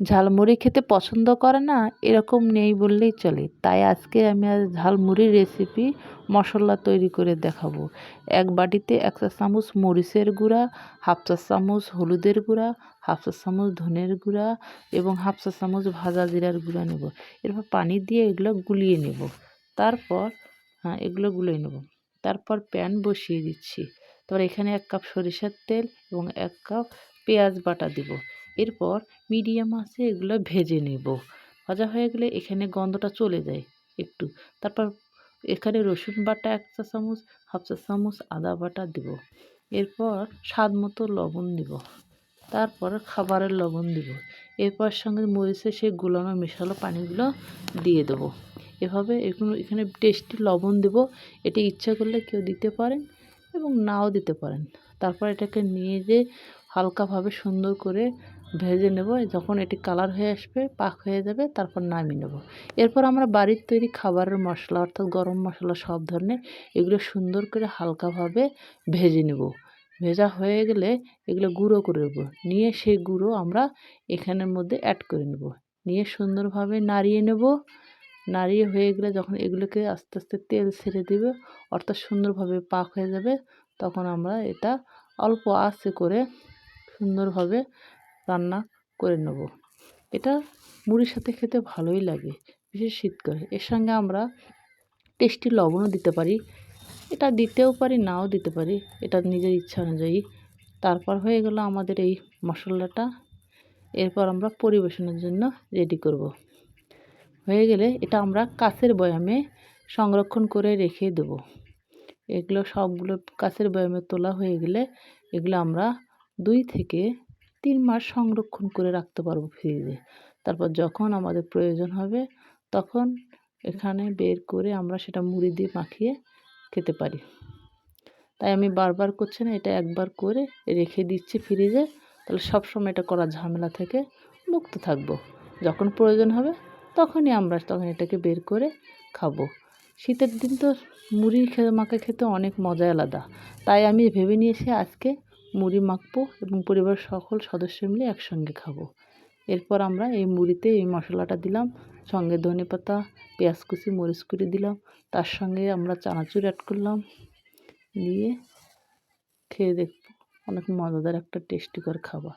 ঝালমুড়ি খেতে পছন্দ করে না এরকম নেই বললেই চলে। তাই আজকে আমি ঝালমুড়ির রেসিপি মশলা তৈরি করে দেখাবো। এক বাটিতে ১ চা চামচ মরিচের গুঁড়া, 1/2 চা চামচ হলুদের গুঁড়া, 1/2 চা চামচ ধনের গুঁড়া এবং 1/2 চা চামচ ভাজা জিরার গুঁড়া নেব। এরপর পানি দিয়ে এগুলো গুলিয়ে নেব। তারপর এগুলো গুলিয়ে নেব। তারপর প্যান বসিয়ে দিচ্ছি। তারপর এখানে 1 কাপ সরিষার তেল এবং 1 কাপ পেঁয়াজ বাটা দেব। এরপর মিডিয়াম আঁচে এগুলো ভেজে নেব। ভাজা হয়ে গেলে এখানে গন্ধটা চলে যায় একটু। তারপর এখানে রসুন বাটা 1 চা চামচ, 1/2 চা চামচ আদা বাটা দেব। এরপর স্বাদ মতো লবণ দেব। তারপর খাবারের লবণ দেব। এরপর সঙ্গে মরিচের সেই গুলানো মেশানো পানিগুলো দিয়ে দেবো। এভাবে এখানে টেস্টি লবণ দেব। এটা ইচ্ছা করলে কেউ দিতে পারেন এবং নাও দিতে পারেন। তারপর এটাকে নিয়ে যে হালকাভাবে সুন্দর করে ভেজে নেব। যখন এটি কালার হয়ে আসবে, পাক হয়ে যাবে, তারপর নামিয়ে নেব। এরপর আমরা বাড়ির তৈরি খাবারের মশলা অর্থাৎ গরম মশলা সব ধরনের এগুলো সুন্দর করে হালকাভাবে ভেজে নেব। ভেজা হয়ে গেলে এগুলো গুঁড়ো করে নেব। নিয়ে সেই গুঁড়ো আমরা এখানের মধ্যে অ্যাড করে নেব। নিয়ে সুন্দরভাবে নাড়িয়ে নেব। নাড়িয়ে হয়ে গেলে যখন এগুলোকে আস্তে আস্তে তেল ছেড়ে দেবে অর্থাৎ সুন্দরভাবে পাক হয়ে যাবে, তখন আমরা এটা অল্প আঁচে করে সুন্দরভাবে রান্না করে নেব। এটা মুড়ির সাথে খেতে ভালোই লাগে, বিশেষ শীতকালে। এর সঙ্গে আমরা টেস্টি লবণও দিতে পারি। এটা দিতেও পারি, নাও দিতে পারি, এটা নিজের ইচ্ছা অনুযায়ী। তারপর হয়ে গেল আমাদের এই মশলাটা। এরপর আমরা পরিবেশনের জন্য রেডি করব। হয়ে গেলে এটা আমরা কাঁচের বয়ামে সংরক্ষণ করে রেখে দেব। এগুলো সবগুলো কাঁচের বয়ামে তোলা হয়ে গেলে এগুলো আমরা 2 থেকে 3 মাস সংরক্ষণ করে রাখতে পারবো ফ্রিজে। তারপর যখন আমাদের প্রয়োজন হবে তখন এখানে বের করে আমরা সেটা মুড়ি দিয়ে মাখিয়ে খেতে পারি। তাই আমি বারবার করছি না, এটা একবার করে রেখে দিচ্ছি ফ্রিজে। তাহলে সবসময় এটা করার ঝামেলা থেকে মুক্ত থাকবো। যখন প্রয়োজন হবে তখন এটাকে বের করে খাবো। শীতের দিন তো মুড়ি মাখা খেতে অনেক মজাই আলাদা। তাই আমি ভেবে নিয়েছি আজকে মুড়ি মাখবো এবং পরিবারের সকল সদস্য মিলে একসঙ্গে খাবো। এরপর আমরা এই মুড়িতে এই মশলাটা দিলাম, সঙ্গে ধনেপাতা, পেঁয়াজ কুচি, মরিচ কুচি দিলাম। তার সঙ্গে আমরা চানাচুর অ্যাড করলাম। দিয়ে খেয়ে দেখবো, অনেক মজাদার একটা টেস্টিকর খাবার।